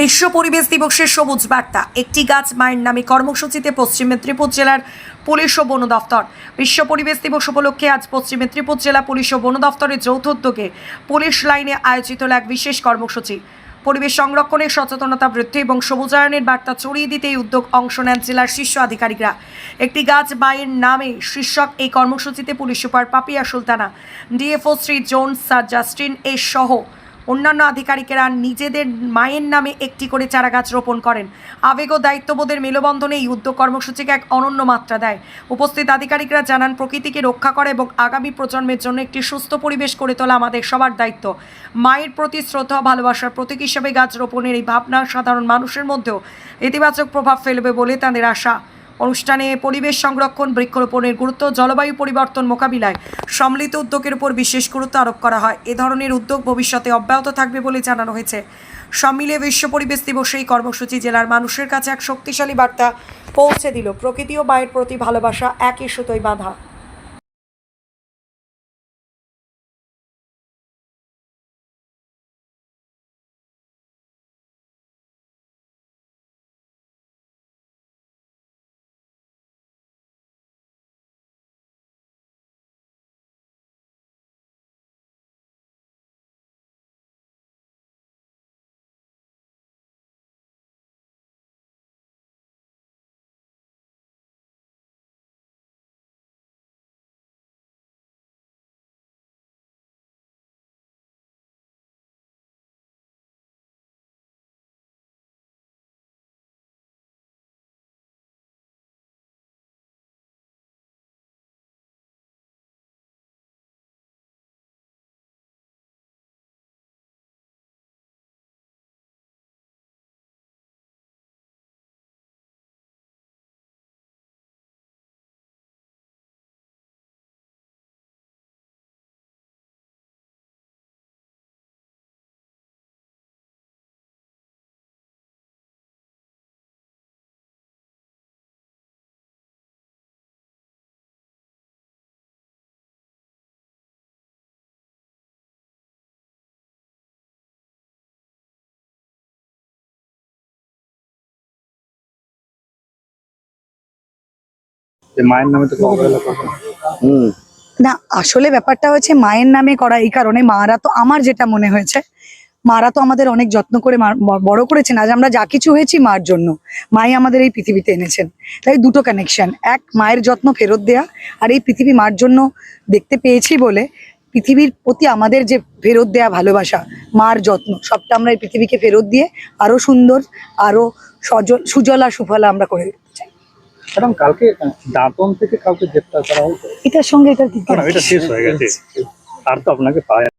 বিশ্ব পরিবেশ দিবসের সবুজ বার্তা একটি গাছ মায়ের নামে কর্মসূচিতে পশ্চিম মেদিনীপুর জেলার পুলিশ ও বন দফতর। বিশ্ব পরিবেশ দিবস উপলক্ষে আজ পশ্চিম মেদিনীপুর জেলা পুলিশ ও বন দফতরের যৌথ উদ্যোগে পুলিশ লাইনে আয়োজিত হল এক বিশেষ কর্মসূচি। পরিবেশ সংরক্ষণের সচেতনতা বৃদ্ধি এবং সবুজায়নের বার্তা ছড়িয়ে দিতে এই উদ্যোগ অংশ নেন জেলার শীর্ষ আধিকারিকরা। একটি গাছ মায়ের নামে শীর্ষক এই কর্মসূচিতে police super Papiya Sultana, DFO Shri Jones sir Justin S সহ অন্যান্য আধিকারিকেরা নিজেদের মায়ের নামে একটি করে চারাগাছ রোপণ করেন। আবেগ ও দায়িত্ববোধের মেলবন্ধনে এই উদ্যোগ কর্মসূচিকে এক অনন্য মাত্রা দেয়। উপস্থিত আধিকারিকরা জানান, প্রকৃতিকে রক্ষা করা এবং আগামী প্রজন্মের জন্য একটি সুস্থ পরিবেশ করে তোলা আমাদের সবার দায়িত্ব। মায়ের প্রতি শ্রদ্ধা ভালোবাসার প্রতীক হিসেবে গাছ রোপণের এই ভাবনা সাধারণ মানুষের মধ্যেও ইতিবাচক প্রভাব ফেলবে বলে তাদের আশা। অনুষ্ঠানে পরিবেশ সংরক্ষণ, বৃক্ষরোপণের গুরুত্ব, জলবায়ু পরিবর্তন মোকাবিলায় সম্মিলিত উদ্যোগের উপর বিশেষ গুরুত্ব আরোপ করা হয়। এ ধরনের উদ্যোগ ভবিষ্যতে অব্যাহত থাকবে বলে জানানো হয়েছে। সম্মিলে বিশ্ব পরিবেশ দিবসে এই কর্মসূচি জেলার মানুষের কাছে এক শক্তিশালী বার্তা পৌঁছে দিল। প্রকৃতি ও মায়ের প্রতি ভালোবাসা একই সুতোয় বাঁধা। মায়ের নামে তো অবহেলা করবে না, আসলে ব্যাপারটা হচ্ছে মায়ের নামে করা এই কারণে, মারা তো আমার যেটা মনে হয়েছে, মারা তো আমাদের অনেক যত্ন করে বড় করেছেন। আজ আমরা যা কিছু হয়েছি মার জন্য, মাই আমাদের এই পৃথিবীতে এনেছেন। তাই দুটো কানেকশন, এক মায়ের যত্ন ফেরত দেয়া, আর এই পৃথিবী মার জন্য দেখতে পেয়েছি বলে পৃথিবীর প্রতি আমাদের যে ফেরত দেয়া ভালোবাসা, মার যত্ন, সবটা আমরা এই পৃথিবীকে ফেরত দিয়ে আরো সুন্দর, আরো সুজলা সুফলা আমরা করে দিতে চাই। ম্যাডাম, কালকে দাঁতন থেকে কাউকে গ্রেপ্তার করা হয়েছে, এটার সঙ্গে এটা কি এটা শেষ হয়ে গেছে, আর তো আপনাকে পাওয়া